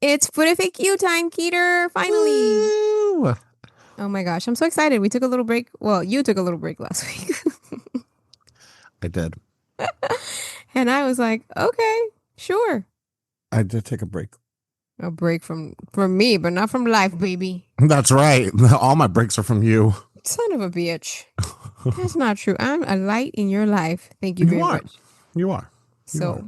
It's FQ time, Keter. Finally. Woo! Oh my gosh, I'm so excited. We took a little break. Well, you took a little break last week. I did. And I was like, okay, sure. I did take a break. A break from me, but not from life, baby. That's right. All my breaks are from you. Son of a bitch. That's not true. I'm a light in your life. Thank you You very are. much. You are. You are. So,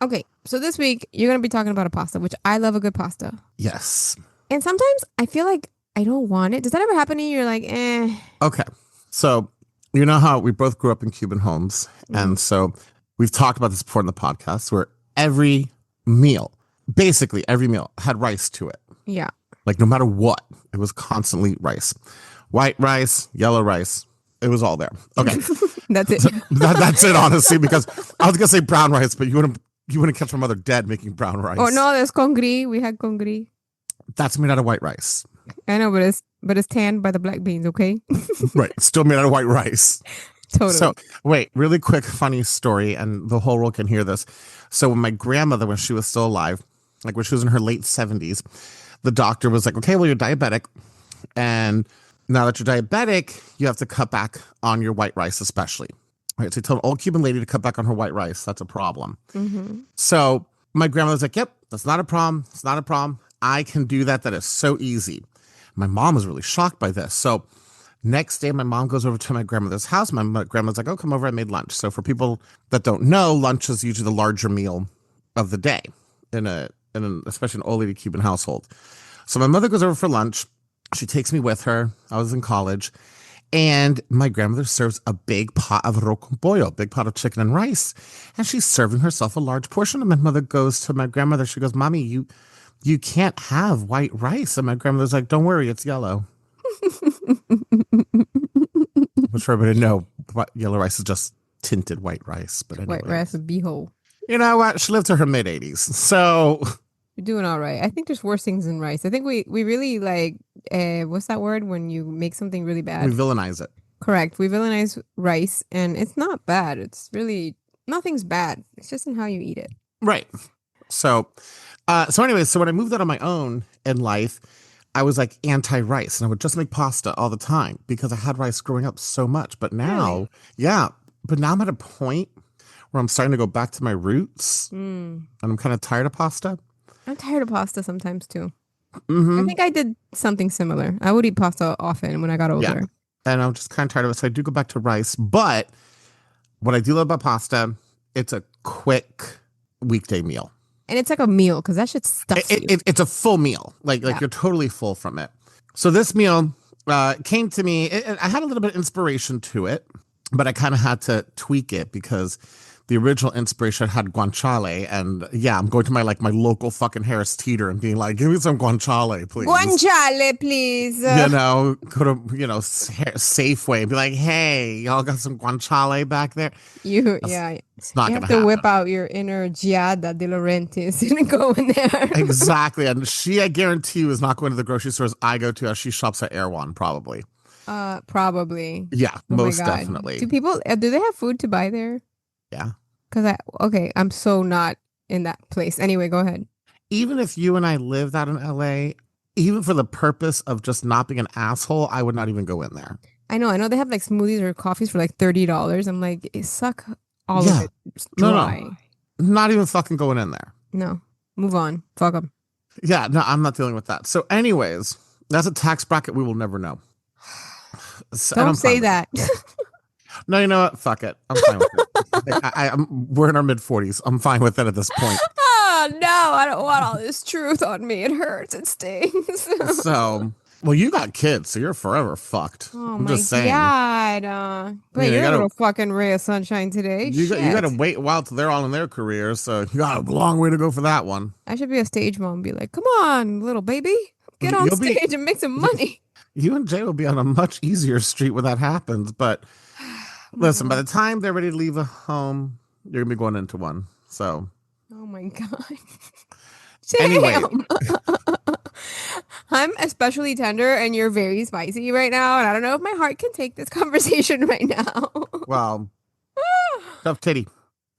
okay. So this week you're going to be talking about a pasta, which I love a good pasta. Yes. And sometimes I feel like I don't want it. Does that ever happen to you? You're like, eh. Okay. So, you know how we both grew up in Cuban homes. Mm. And so we've talked about this before in the podcast where every meal, basically every meal, had rice to it. Yeah. Like no matter what, it was constantly rice. White rice, yellow rice. It was all there. Okay. That's it. That's it, honestly, because I was gonna say brown rice, but you wouldn't catch my mother dead making brown rice. Oh no, there's congri. We had congri. That's made out of white rice. I know, but it's tanned by the black beans, okay? Right. Still made out of white rice. Totally. So wait, really quick funny story, and the whole world can hear this. So when my grandmother, when she was still alive, like when she was in her late 70s, the doctor was like, okay, well, you're diabetic. And now that you're diabetic, you have to cut back on your white rice, especially. Right. So he told an old Cuban lady to cut back on her white rice. That's a problem. Mm-hmm. So my grandmother's like, yep, that's not a problem. It's not a problem. I can do that. That is so easy. My mom was really shocked by this. So next day, my mom goes over to my grandmother's house. My grandmother's like, oh, come over. I made lunch. So for people that don't know, lunch is usually the larger meal of the day especially an old lady Cuban household. So my mother goes over for lunch. She takes me with her. I was in college. And my grandmother serves a big pot of arroz con pollo, a big pot of chicken and rice. And she's serving herself a large portion. And my mother goes to my grandmother. She goes, Mommy, you can't have white rice. And my grandmother's like, don't worry, it's yellow. Which for everybody to know, yellow rice is just tinted white rice. But anyway, White rice with beehole. You know what? She lived to her mid 80s. So You're doing all right. I think there's worse things than rice. I think we really like what's that word when you make something really bad? we villainize it. Correct. We villainize rice and it's not bad. It's really nothing's bad. It's just in how you eat it. Right. So anyway, so when I moved out on my own in life, I was like anti-rice and I would just make pasta all the time because I had rice growing up so much. But now, Really? yeah, but now I'm at a point where I'm starting to go back to my roots Mm. and I'm kind of tired of pasta. I'm tired of pasta sometimes too. I Mm-hmm. think I did something similar. I would eat pasta often when I got Yeah. older. And I'm just kind of tired of it. So I do go back to rice. But what I do love about pasta, it's a quick weekday meal. And it's like a meal because that shit stuffs you. It's a full meal. Like Yeah. you're totally full from it. So this meal came to me. I had a little bit of inspiration to it, but I kind of had to tweak it because the original inspiration had guanciale, and yeah, I'm going to my local fucking Harris Teeter and being like, give me some guanciale, please. Guanciale, please. You know, go to Safeway and be like, hey, y'all got some guanciale back there? Yeah. It's not You gonna have to happen. whip out your inner Giada De Laurentiis and go in there. Exactly, and I guarantee you, is not going to the grocery stores I go to as she shops at Erewhon, probably. Probably. Yeah, Oh my most God. definitely. Do they have food to buy there? Yeah. I'm so not in that place. Anyway, go ahead. Even if you and I lived out in LA, even for the purpose of just not being an asshole, I would not even go in there. I know they have like smoothies or coffees for like $30. I'm like, suck all Yeah. of it. It's No, dry. Not even fucking going in there. No. Move on. Fuck them. Yeah, no, I'm not dealing with that. So, anyways, that's a tax bracket we will never know. So, and Don't I'm say fine with that. it. No, you know what? Fuck it. I'm fine with it. We're in our mid 40s. I'm fine with it at this point. Oh no, I don't want all this truth on me. It hurts. It stings. So, well, you got kids, so you're forever fucked. Oh I'm my just saying. God. But You you're a gotta, little fucking ray of sunshine today. you got, you Shit. got to wait a while till they're all in their careers, so you got a long way to go for that one. I should be a stage mom and be like, come on, little baby. Get on You'll be, stage and make some money. you and Jay will be on a much easier street when that happens. But listen, by the time they're ready to leave a home, you're gonna be going into one. So, Oh my God. anyway, Damn. I'm especially tender and you're very spicy right now. And I don't know if my heart can take this conversation right now. well, tough titty.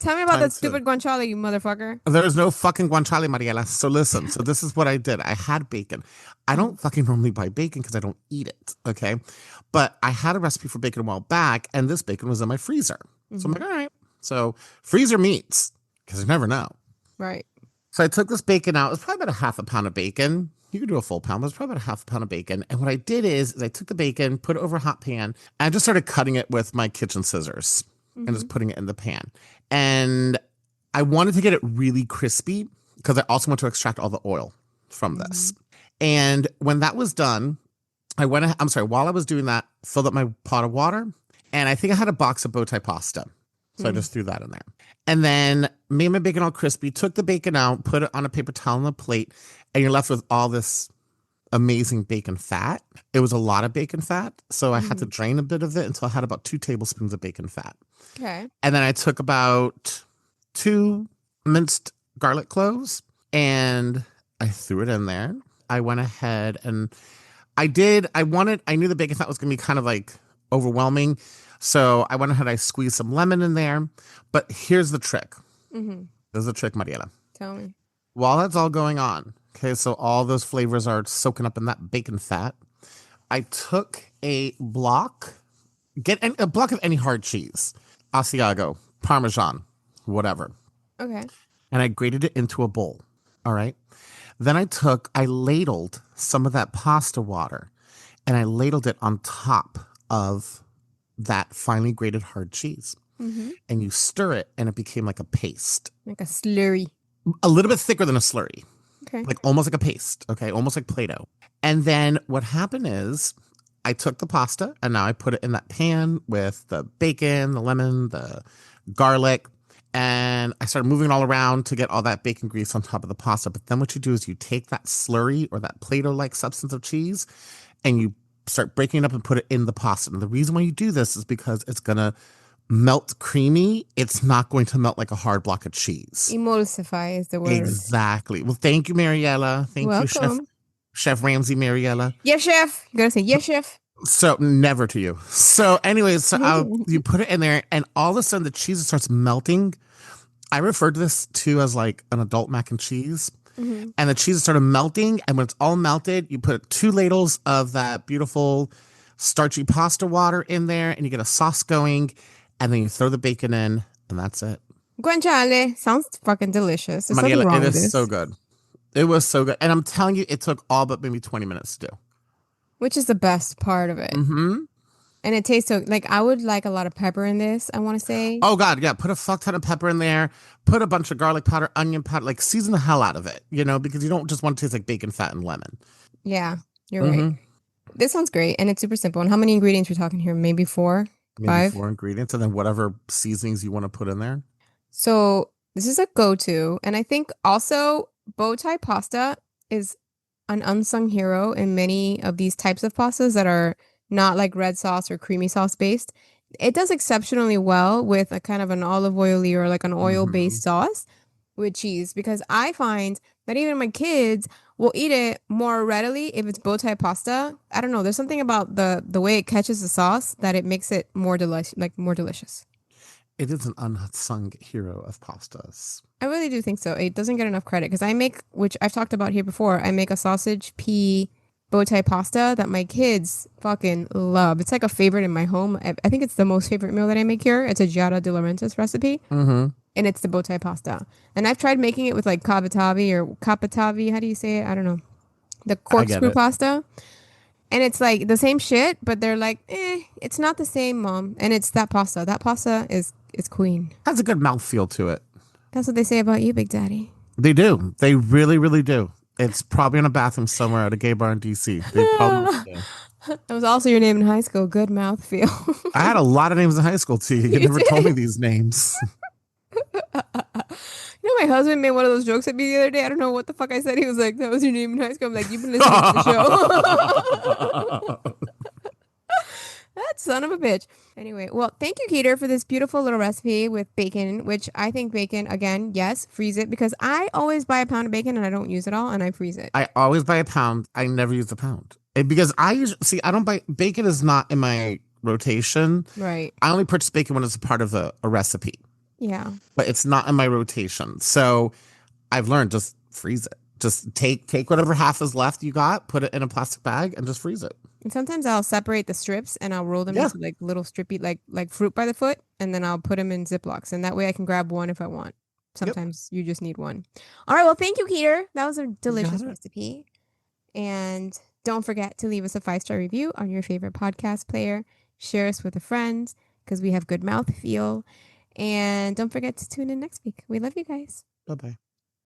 Tell me about Time that to. stupid guanciale, you motherfucker. There's no fucking guanciale, Mariela. So listen. So this is what I did. I had bacon. I Mhm. don't fucking normally buy bacon because I don't eat it. Okay. But I had a recipe for bacon a while back, and this bacon was in my freezer. So I'm Mhm. like, all right. So freezer meats, because you never know. Right. So I took this bacon out. It was probably about a half a pound of bacon. You could do a full pound, but it's probably about a half a pound of bacon. And what I did is I took the bacon, put it over a hot pan, and I just started cutting it with my kitchen scissors and just Mhm. putting it in the pan. And I wanted to get it really crispy because I also want to extract all the oil from this. Mhm. And when that was done, I'm sorry, while I was doing that, filled up my pot of water, and I think I had a box of bow tie pasta. So I Mm. just threw that in there. And then made my bacon all crispy, took the bacon out, put it on a paper towel on a plate, and you're left with all this amazing bacon fat. It was a lot of bacon fat. So I had to Mhm. drain a bit of it until I had about 2 tablespoons of bacon fat. Okay. And then I took about two minced garlic cloves and I threw it in there. I went ahead and I knew the bacon fat was going to be kind of like overwhelming. So I went ahead, I squeezed some lemon in there. But here's the trick. Mhm. There's a trick, Mariela. Tell me. While that's all going on, okay, so all those flavors are soaking up in that bacon fat. I took a block of any hard cheese, Asiago, Parmesan, whatever, Okay. and I grated it into a bowl. All right. Then I ladled some of that pasta water and I ladled it on top of that finely grated hard cheese. Mhm. And you stir it and it became like a paste, Like a slurry. a little bit thicker than a slurry, Okay. like almost like a paste. Okay. Almost like Play Doh. And then what happened is I took the pasta and now I put it in that pan with the bacon, the lemon, the garlic, and I started moving it all around to get all that bacon grease on top of the pasta. But then what you do is you take that slurry or that Play Doh like substance of cheese and you start breaking it up and put it in the pasta. And the reason why you do this is because it's going to melt creamy. It's not going to melt like a hard block of cheese. Emulsify is the word. Exactly. Well, thank you, Mariella. Thank you, Welcome. Chef Ramsay Mariella. Yes, chef. You gotta say yes, chef. So never to you. So, anyways, you put it in there, and all of a sudden the cheese starts melting. I referred to this too as like an adult mac and cheese. Mhm. And the cheese started melting, and when it's all melted, you put 2 ladles of that beautiful starchy pasta water in there, and you get a sauce going, and then you throw the bacon in, and that's it. Guanciale sounds fucking delicious. There's nothing Mariela, wrong it with is so this. good. It was so good, and I'm telling you, it took all but maybe 20 minutes to do. Which is the best part of it. Mm-hmm. And it tastes so like I would like a lot of pepper in this, I want to say. Oh God, yeah. Put a fuck ton of pepper in there. Put a bunch of garlic powder, onion powder, like season the hell out of it, because you don't just want to taste like bacon fat and lemon. Yeah, you're right. Mm-hmm. This sounds great and it's super simple. And how many ingredients we're talking here? Maybe four, Maybe five. 4 ingredients, and then whatever seasonings you want to put in there. So this is a go-to. And I think also bow tie pasta is an unsung hero in many of these types of pastas that are not like red sauce or creamy sauce based. It does exceptionally well with a kind of an olive oily or like an Mm-hmm. oil-based sauce with cheese because I find that even my kids will eat it more readily if it's bow tie pasta. I don't know. There's something about the way it catches the sauce that it makes it more delicious, like more delicious. It is an unsung hero of pastas. I really do think so. It doesn't get enough credit because I make, which I've talked about here before, I make a sausage pea bow tie pasta that my kids fucking love. It's like a favorite in my home. I think it's the most favorite meal that I make here. It's a Giada De Laurentiis recipe, Mm-hmm. and it's the bow tie pasta. And I've tried making it with like cavatavi or capatavi. How do you say it? I don't know. The I get corkscrew it. pasta. And it's like the same shit, but they're like, it's not the same, mom. And it's that pasta. That pasta is queen. Has a good mouthfeel to it. That's what they say about you, Big Daddy. They do. They really, really do. It's probably in a bathroom somewhere at a gay bar in DC. They probably do. That was also your name in high school. Good mouthfeel. I had a lot of names in high school too. You You never told me did. these names. My husband made one of those jokes at me the other day. I don't know what the fuck I said. He was like, "That was your name in high school." I'm like, "You've been listening to the show." That son of a bitch. Anyway, well, thank you, Keter, for this beautiful little recipe with bacon, which I think bacon, again, yes, freeze it because I always buy a pound of bacon and I don't use it all and I freeze it. I always buy a pound. I never use a pound. Because I usually see I don't buy bacon is not in my rotation. Right. I only purchase bacon when it's a part of a recipe. Yeah. but it's not in my rotation. So I've learned just freeze it. Just take whatever half is left you got, put it in a plastic bag, and just freeze it. And sometimes I'll separate the strips and I'll roll them Yeah, into like little strippy, like fruit by the foot, and then I'll put them in Ziplocs, and that way I can grab one if I want. yep, Sometimes you just need one. All right, well, thank you, Peter. That was a you got delicious it. recipe. And don't forget to leave us a 5-star review on your favorite podcast player. Share us with a friend because we have good mouth feel. And don't forget to tune in next week. We love you guys. Bye bye.